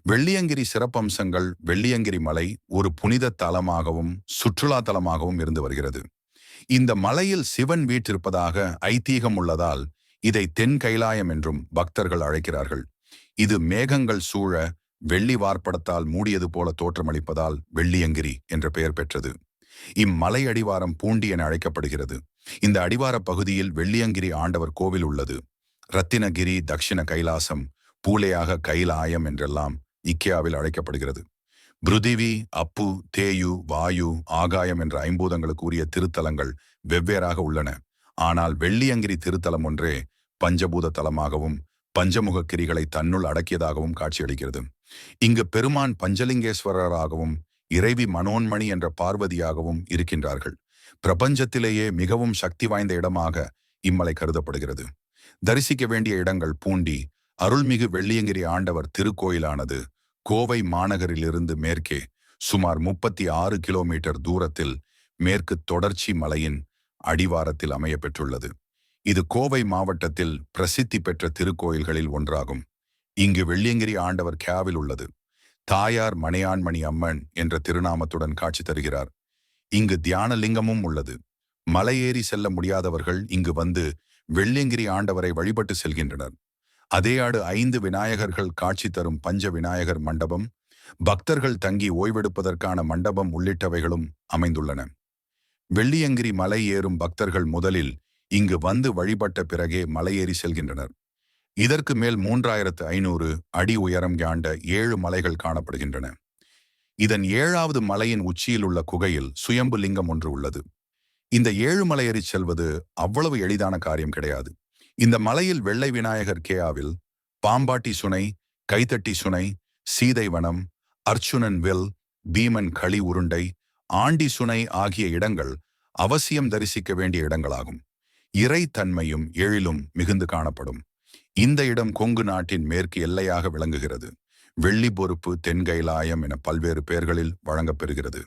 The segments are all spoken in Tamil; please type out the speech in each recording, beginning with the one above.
வெள்ளியங்கிரி சிறப்பம்சங்கள். வெள்ளியங்கிரி மலை ஒரு புனித தலமாகவும் சுற்றுலா தலமாகவும் இருந்து வருகிறது. இந்த மலையில் சிவன் வீற்றிருப்பதாக ஐதீகம் உள்ளதால் இதை தென் கைலாயம் என்றும் பக்தர்கள் அழைக்கிறார்கள். இது மேகங்கள் சூழ வெள்ளி வார்ப்படத்தால் மூடியது போல தோற்றமளிப்பதால் வெள்ளியங்கிரி என்ற பெயர் பெற்றது. இம்மலை அடிவாரம் பூண்டி என அழைக்கப்படுகிறது. இந்த அடிவார பகுதியில் வெள்ளியங்கிரி ஆண்டவர் கோவில் உள்ளது. ரத்தினகிரி, தக்ஷிண கைலாசம், பூலையாக கைலாயம் என்றெல்லாம் இக்கியாவில் அழைக்கப்படுகிறது. பிருதிவி, அப்பு, தேயு, வாயு, ஆகாயம் என்ற ஐம்பூதங்களுக்கு உரிய திருத்தலங்கள் வெவ்வேறாக உள்ளன. ஆனால் வெள்ளியங்கிரி திருத்தலம் ஒன்றே பஞ்சபூத தலமாகவும் பஞ்சமுக கிரிகளை தன்னுள் அடக்கியதாகவும் காட்சியளிக்கிறது. இங்கு பெருமான் பஞ்சலிங்கேஸ்வரராகவும் இறைவி மனோன்மணி என்ற பார்வதியாகவும் இருக்கின்றார்கள். பிரபஞ்சத்திலேயே மிகவும் சக்தி வாய்ந்த இடமாக இம்மலை கருதப்படுகிறது. தரிசிக்க வேண்டிய இடங்கள்: பூண்டி அருள்மிகு வெள்ளியங்கிரி ஆண்டவர் திருக்கோயிலானது கோவை மாநகரிலிருந்து மேற்கே சுமார் 36 கிலோமீட்டர் தூரத்தில் மேற்கு தொடர்ச்சி மலையின் அடிவாரத்தில் அமைய பெற்றுள்ளது. இது கோவை மாவட்டத்தில் பிரசித்தி பெற்ற திருக்கோயில்களில் ஒன்றாகும். இங்கு வெள்ளியங்கிரி ஆண்டவர் கேவில் உள்ளது. தாயார் மணியான்மணி அம்மன் என்ற திருநாமத்துடன் காட்சி தருகிறார். இங்கு தியான லிங்கமும் உள்ளது. மலையேறி செல்ல முடியாதவர்கள் இங்கு வந்து வெள்ளியங்கிரி ஆண்டவரை வழிபட்டு செல்கின்றனர். அதேயாடு 5 விநாயகர்கள் காட்சி தரும் பஞ்ச விநாயகர் மண்டபம், பக்தர்கள் தங்கி ஓய்வெடுப்பதற்கான மண்டபம் உள்ளிட்டவைகளும் அமைந்துள்ளன. வெள்ளியங்கிரி மலை ஏறும் பக்தர்கள் முதலில் இங்கு வந்து வழிபட்ட பிறகே மலையேறி செல்கின்றனர். இதற்கு மேல் 3500 அடி உயரம் யாண்ட 7 மலைகள் காணப்படுகின்றன. இதன் 7வது மலையின் உச்சியில் உள்ள குகையில் சுயம்பு லிங்கம் ஒன்று உள்ளது. இந்த 7 மலையேறி செல்வது அவ்வளவு எளிதான காரியம் கிடையாது. இந்த மலையில் வெள்ளை விநாயகர் கேயாவில், பாம்பாட்டி சுனை, கைத்தட்டி சுனை, சீதைவனம், அர்ச்சுனன் வில், பீமன் களி உருண்டை, ஆண்டி சுனை ஆகிய இடங்கள் அவசியம் தரிசிக்க வேண்டிய இடங்களாகும். இறை தன்மையும் எழிலும் மிகுந்து காணப்படும். இந்த இடம் கொங்கு நாட்டின் மேற்கு எல்லையாக விளங்குகிறது. வெள்ளி பொறுப்பு, தென்கைலாயம் என பல்வேறு பெயர்களில் வழங்கப்பெறுகிறது.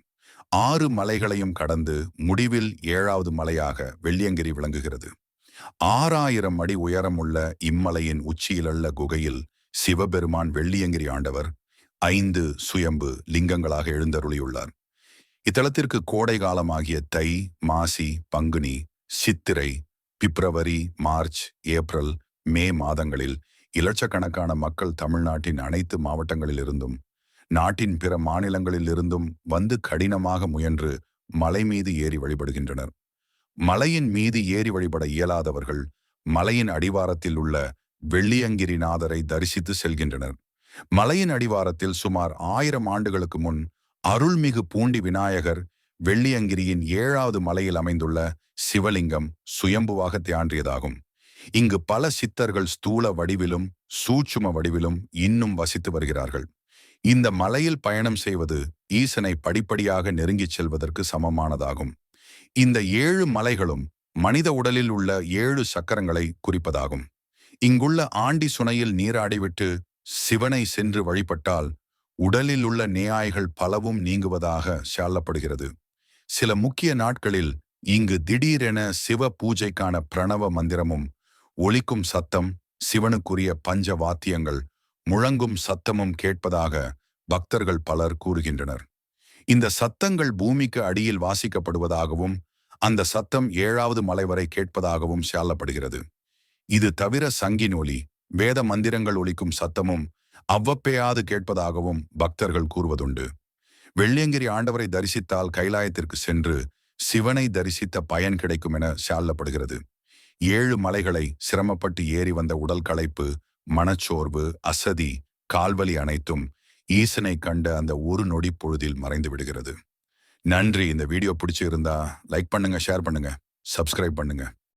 6 மலைகளையும் கடந்து முடிவில் 7வது மலையாக வெள்ளியங்கிரி விளங்குகிறது. 6000 அடி உயரமுள்ள இம்மலையின் உச்சியிலுள்ள குகையில் சிவபெருமான் வெள்ளியங்கிரி ஆண்டவர் 5 சுயம்பு லிங்கங்களாக எழுந்தருளியுள்ளார். இத்தலத்திற்கு கோடை காலமாகிய தை, மாசி, பங்குனி, சித்திரை, பிப்ரவரி, மார்ச், ஏப்ரல், மே மாதங்களில் இலட்சக்கணக்கான மக்கள் தமிழ்நாட்டின் அனைத்து மாவட்டங்களிலிருந்தும் நாட்டின் பிற மாநிலங்களிலிருந்தும் வந்து கடினமாக முயன்று மலை மீது ஏறி வழிபடுகின்றனர். மலையின் மீது ஏறி வழிபட இயலாதவர்கள் மலையின் அடிவாரத்தில் உள்ள வெள்ளியங்கிரிநாதரை தரிசித்து செல்கின்றனர். மலையின் அடிவாரத்தில் சுமார் 1000 ஆண்டுகளுக்கு முன் அருள்மிகு பூண்டி விநாயகர் வெள்ளியங்கிரியின் 7வது மலையில் அமைந்துள்ள சிவலிங்கம் சுயம்புவாக தியான்றியதாகும். இங்கு பல சித்தர்கள் ஸ்தூல வடிவிலும் சூட்சும வடிவிலும் இன்னும் வசித்து வருகிறார்கள். இந்த மலையில் பயணம் செய்வது ஈசனை படிப்படியாக நெருங்கிச் செல்வதற்கு சமமானதாகும். இந்த 7 மலைகளும் மனித உடலில் உள்ள 7 சக்கரங்களை குறிப்பதாகும். இங்குள்ள ஆண்டி சுனையில் நீராடிவிட்டு சிவனை சென்று வழிபட்டால் உடலில் உள்ள நேயாய்கள் பலவும் நீங்குவதாக சொல்லப்படுகிறது. சில முக்கிய நாட்களில் இங்கு திடீரென சிவ பூஜைக்கான பிரணவ மந்திரமும் ஒலிக்கும் சத்தம், சிவனுக்குரிய பஞ்ச வாத்தியங்கள் முழங்கும் சத்தமும் கேட்பதாக பக்தர்கள் பலர் கூறுகின்றனர். இந்த சத்தங்கள் பூமிக்கு அடியில் வாசிக்கப்படுவதாகவும் அந்த சத்தம் 7வது மலை வரை கேட்பதாகவும் சொல்லப்படுகிறது. இது தவிர சங்கின் ஒலி, வேத மந்திரங்கள் ஒலிக்கும் சத்தமும் அவ்வப்பையாது கேட்பதாகவும் பக்தர்கள் கூறுவதுண்டு. வெள்ளியங்கிரி ஆண்டவரை தரிசித்தால் கைலாயத்திற்கு சென்று சிவனை தரிசித்த பயன் கிடைக்கும் என சொல்லப்படுகிறது. 7 மலைகளை சிரமப்பட்டு ஏறி வந்த உடல் களைப்பு, மனச்சோர்வு, அசதி, கால்வலி அனைத்தும் ஈசனை கண்ட அந்த ஒரு நொடி பொழுதில் மறைந்து விடுகிறது. நன்றி. இந்த வீடியோ பிடிச்சிருந்தா லைக் பண்ணுங்க, ஷேர் பண்ணுங்க, சப்ஸ்கிரைப் பண்ணுங்க.